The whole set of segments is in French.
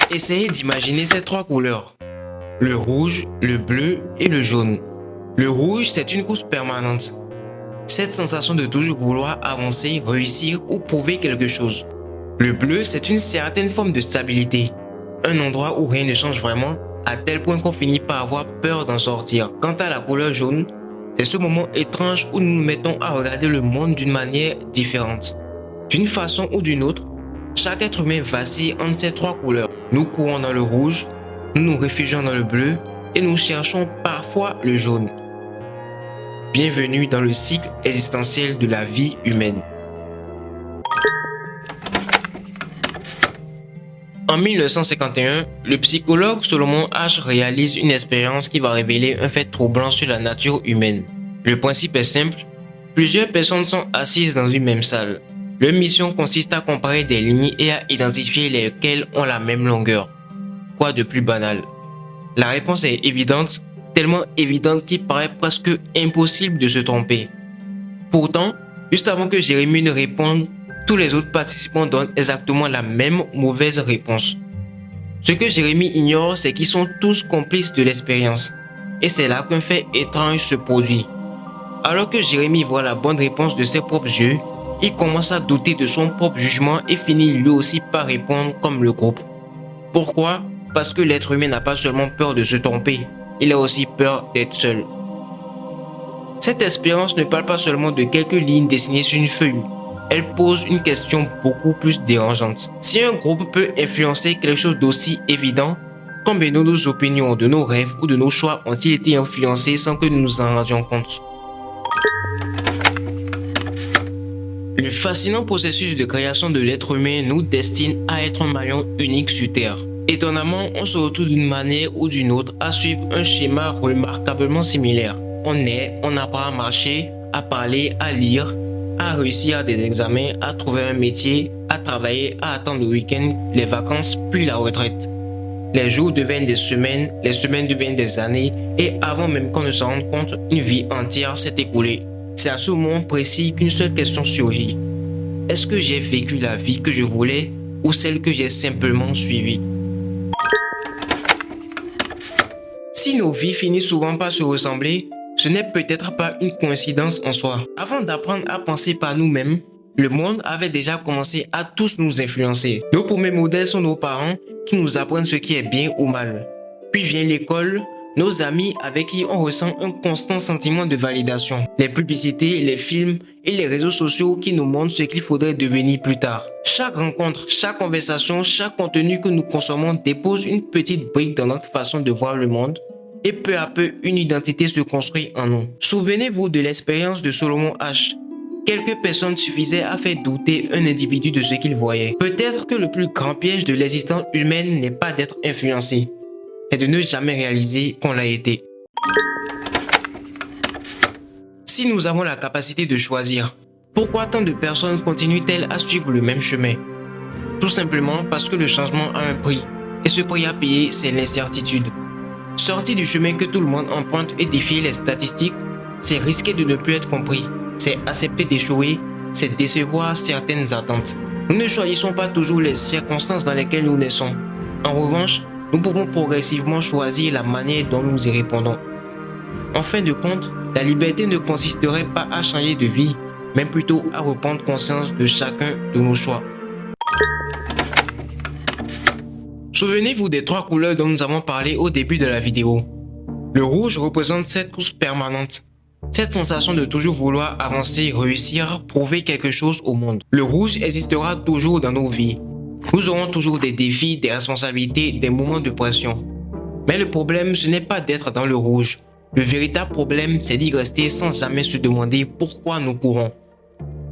Essayez d'imaginer ces trois couleurs. Le rouge, le bleu et le jaune. Le rouge, c'est une course permanente. Cette sensation de toujours vouloir avancer, réussir ou prouver quelque chose. Le bleu, c'est une certaine forme de stabilité. Un endroit où rien ne change vraiment, à tel point qu'on finit par avoir peur d'en sortir. Quant à la couleur jaune, c'est ce moment étrange où nous nous mettons à regarder le monde d'une manière différente. D'une façon ou d'une autre, chaque être humain vacille entre ces trois couleurs. Nous courons dans le rouge, nous nous réfugions dans le bleu et nous cherchons parfois le jaune. Bienvenue dans le cycle existentiel de la vie humaine. En 1951, le psychologue Solomon Asch réalise une expérience qui va révéler un fait troublant sur la nature humaine. Le principe est simple, plusieurs personnes sont assises dans une même salle. Leur mission consiste à comparer des lignes et à identifier lesquelles ont la même longueur. Quoi de plus banal? La réponse est évidente, tellement évidente qu'il paraît presque impossible de se tromper. Pourtant, juste avant que Jérémie ne réponde, tous les autres participants donnent exactement la même mauvaise réponse. Ce que Jérémie ignore, c'est qu'ils sont tous complices de l'expérience. Et c'est là qu'un fait étrange se produit. Alors que Jérémie voit la bonne réponse de ses propres yeux, il commence à douter de son propre jugement et finit lui aussi par répondre comme le groupe. Pourquoi? Parce que l'être humain n'a pas seulement peur de se tromper, il a aussi peur d'être seul. Cette expérience ne parle pas seulement de quelques lignes dessinées sur une feuille. Elle pose une question beaucoup plus dérangeante. Si un groupe peut influencer quelque chose d'aussi évident, combien de nos opinions, de nos rêves ou de nos choix ont-ils été influencés sans que nous nous en rendions compte? Le fascinant processus de création de l'être humain nous destine à être un maillon unique sur Terre. Étonnamment, on se retrouve d'une manière ou d'une autre à suivre un schéma remarquablement similaire. On naît, on apprend à marcher, à parler, à lire, à réussir des examens, à trouver un métier, à travailler, à attendre le week-end, les vacances, puis la retraite. Les jours deviennent des semaines, les semaines deviennent des années, et avant même qu'on ne se rende compte, une vie entière s'est écoulée. C'est à ce moment précis qu'une seule question surgit. Est-ce que j'ai vécu la vie que je voulais ou celle que j'ai simplement suivie? Si nos vies finissent souvent par se ressembler, ce n'est peut-être pas une coïncidence en soi. Avant d'apprendre à penser par nous-mêmes, le monde avait déjà commencé à tous nous influencer. Nos premiers modèles sont nos parents qui nous apprennent ce qui est bien ou mal. Puis vient l'école, nos amis avec qui on ressent un constant sentiment de validation. Les publicités, les films et les réseaux sociaux qui nous montrent ce qu'il faudrait devenir plus tard. Chaque rencontre, chaque conversation, chaque contenu que nous consommons dépose une petite brique dans notre façon de voir le monde. Et peu à peu, une identité se construit en nous. Souvenez-vous de l'expérience de Solomon Asch. Quelques personnes suffisaient à faire douter un individu de ce qu'il voyait. Peut-être que le plus grand piège de l'existence humaine n'est pas d'être influencé, mais de ne jamais réaliser qu'on l'a été. Si nous avons la capacité de choisir, pourquoi tant de personnes continuent-elles à suivre le même chemin? Tout simplement parce que le changement a un prix, et ce prix à payer, c'est l'incertitude. Sortir du chemin que tout le monde emprunte et défier les statistiques, c'est risquer de ne plus être compris, c'est accepter d'échouer, c'est décevoir certaines attentes. Nous ne choisissons pas toujours les circonstances dans lesquelles nous naissons. En revanche, nous pouvons progressivement choisir la manière dont nous y répondons. En fin de compte, la liberté ne consisterait pas à changer de vie, mais plutôt à reprendre conscience de chacun de nos choix. Souvenez-vous des trois couleurs dont nous avons parlé au début de la vidéo. Le rouge représente cette course permanente, cette sensation de toujours vouloir avancer, réussir, prouver quelque chose au monde. Le rouge existera toujours dans nos vies. Nous aurons toujours des défis, des responsabilités, des moments de pression. Mais le problème, ce n'est pas d'être dans le rouge. Le véritable problème, c'est d'y rester sans jamais se demander pourquoi nous courons.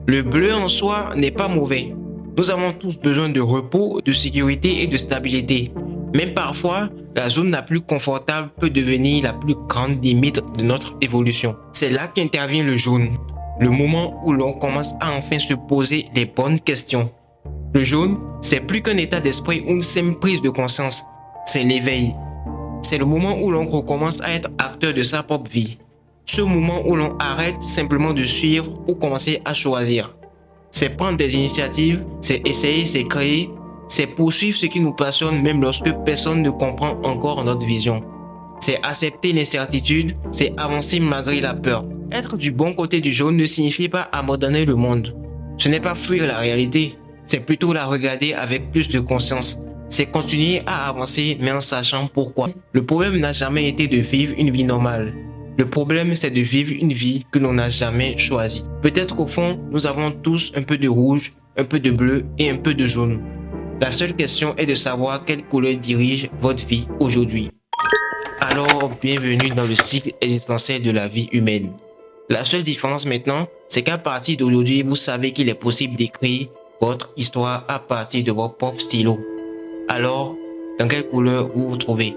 Le bleu en soi n'est pas mauvais. Nous avons tous besoin de repos, de sécurité et de stabilité. Mais parfois, la zone la plus confortable peut devenir la plus grande limite de notre évolution. C'est là qu'intervient le jaune, le moment où l'on commence à enfin se poser les bonnes questions. Le jaune, c'est plus qu'un état d'esprit ou une simple prise de conscience, c'est l'éveil. C'est le moment où l'on recommence à être acteur de sa propre vie. Ce moment où l'on arrête simplement de suivre ou commencer à choisir. C'est prendre des initiatives, c'est essayer, c'est créer, C'est poursuivre ce qui nous passionne même lorsque personne ne comprend encore notre vision. C'est accepter l'incertitude, c'est avancer malgré la peur. Être du bon côté du jaune ne signifie pas abandonner le monde. Ce n'est pas fuir la réalité, c'est plutôt la regarder avec plus de conscience. C'est continuer à avancer mais en sachant pourquoi. Le problème n'a jamais été de vivre une vie normale. Le problème, c'est de vivre une vie que l'on n'a jamais choisie. Peut-être qu'au fond, nous avons tous un peu de rouge, un peu de bleu et un peu de jaune. La seule question est de savoir quelle couleur dirige votre vie aujourd'hui. Alors, bienvenue dans le cycle existentiel de la vie humaine. La seule différence maintenant, c'est qu'à partir d'aujourd'hui, vous savez qu'il est possible d'écrire votre histoire à partir de vos propres stylos. Alors, dans quelle couleur vous vous trouvez?